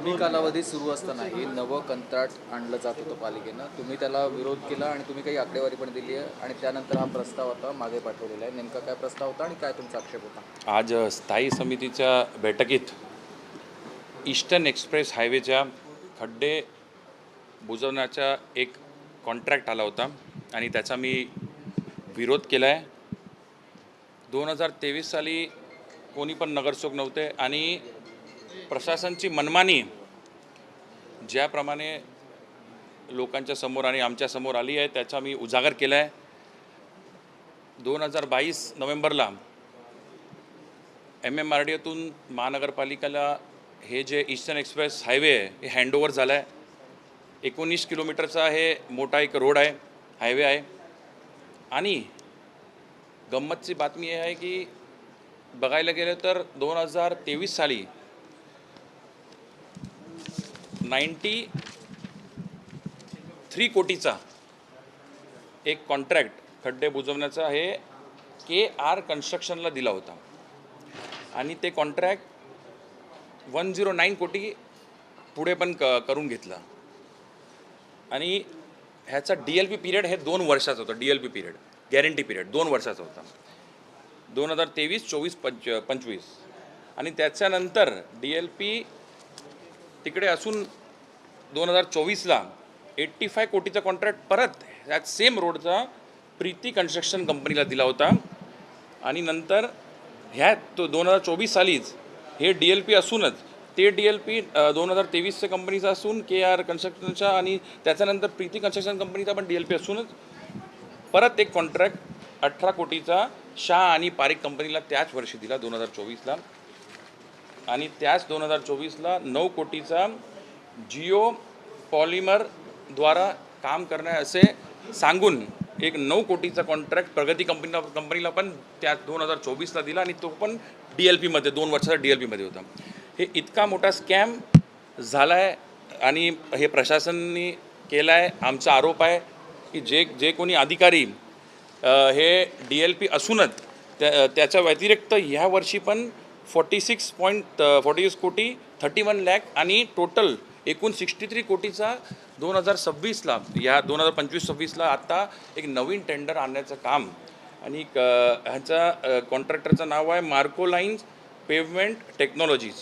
कमी कालावधी सुरू असतानाही नवं कंत्राट आणलं जात होतं पालिकेनं. तुम्ही त्याला विरोध केला आणि तुम्ही काही आकडेवारी पण दिली आहे आणि त्यानंतर हा प्रस्ताव आता मागे पाठवलेला आहे. नेमका काय प्रस्ताव होता आणि काय तुमचा आक्षेप होता? आज स्थायी समितीच्या बैठकीत ईस्टर्न एक्सप्रेस हायवेच्या खड्डे बुजवण्याचा एक कॉन्ट्रॅक्ट आला होता आणि त्याचा मी विरोध केला आहे. 2023 साली कोणी पण नगरसेवक नव्हते आणि प्रशासनाची मनमानी ज्याप्रमाणे लोकांच्या समोर आणि आमच्या समोर आली आहे त्याचा मी उजागर केला आहे. 2022 नोव्हेंबरला MMRDAतून महानगरपालिकेला हे जे ईस्टर्न एक्सप्रेस हायवे आहे हे हँडओव्हर झालं आहे. 19 किलोमीटरचा हे मोठा एक रोड आहे, हायवे आहे. आणि गंमतची बातमी आहे की बघायला गेलं तर 2023 साली 93 कोटीचा एक कॉन्ट्रॅक्ट खड्डे बुजवण्याचा हे KR कन्स्ट्रक्शनला दिला होता आणि ते कॉन्ट्रॅक्ट 109 कोटी पुढे पण करून घेतला. आणि ह्याचा DLP पिरियड हे 2 वर्षाचा होता. DLP पिरियड, गॅरंटी पिरियड 2 वर्षाचा होता, 2023, 24, 25. आणि त्याच्यानंतर DLP तिकडे असून 2024ला 85 कोटीचा कॉन्ट्रॅक्ट परत ह्याच सेम रोडचा प्रीती कन्स्ट्रक्शन कंपनीला दिला होता. आणि नंतर ह्या 2024 सालीच हे DLP असूनच ते DLP 2023च्या कंपनीचा असून KR कन्स्ट्रक्शनचा आणि त्याच्यानंतर प्रीती कन्स्ट्रक्शन कंपनीचा पण DLP असूनच परत एक कॉन्ट्रॅक्ट 18 कोटीचा शाह आणि पारिक कंपनीला त्याच वर्षी दिला 2024ला. आणि त्याच 2024ला 9 कोटीचा जिओ पॉलिमरद्वारा काम करण्या असे सांगून एक 9 कोटीचा कॉन्ट्रॅक्ट प्रगती कंपनीला पण त्या 2024ला दिला आणि तो पण DLPमध्ये 2 वर्षाचा DLPमध्ये होता. हे इतका मोठा स्कॅम झाला आहे आणि हे प्रशासनाने केला आहे. आमचा आरोप आहे की जे कोणी अधिकारी हे DLP असूनच त्याच्या व्यतिरिक्त ह्या वर्षी पण 46 कोटी 31 लाख आणि टोटल एकूण 63 कोटीचा 2026ला या 2025-26ला आता एक नवीन टेंडर आणण्याचं काम. आणि ह्याचा कॉन्ट्रॅक्टरचं नाव आहे मार्को लाईन्स पेवमेंट टेक्नॉलॉजीज.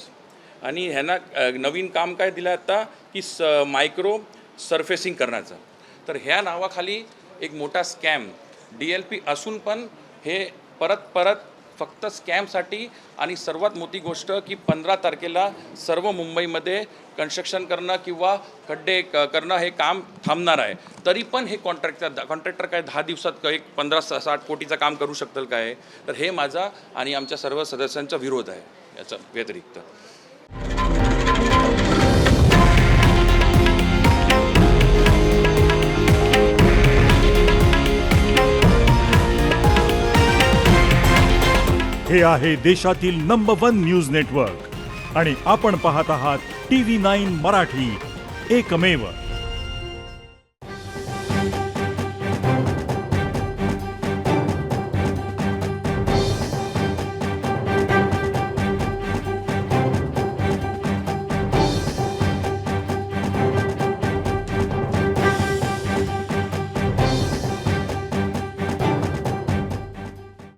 आणि ह्यांना नवीन काम काय दिलं आता की मायक्रो सरफेसिंग करण्याचं. तर ह्या नावाखाली एक मोठा स्कॅम DLP असून पण हे परत फक्त स्कॅमसाठी. आणि सर्वात मोठी गोष्ट की 15 तारखेला सर्व मुंबईमध्ये कन्स्ट्रक्शन करणं किंवा खड्डे करणं हे काम थांबणार आहे. तरी पण हे कॉन्ट्रॅक्टर काय 10 दिवसात एक 15-60 कोटीचं काम करू शकतील काय? तर हे माझा आणि आमच्या सर्व सदस्यांचा विरोध आहे. याच्या व्यतिरिक्त हे आहे देशातील नंबर 1 न्यूज नेटवर्क आणि आपण पाहत आहात TV9 मराठी, एकमेव.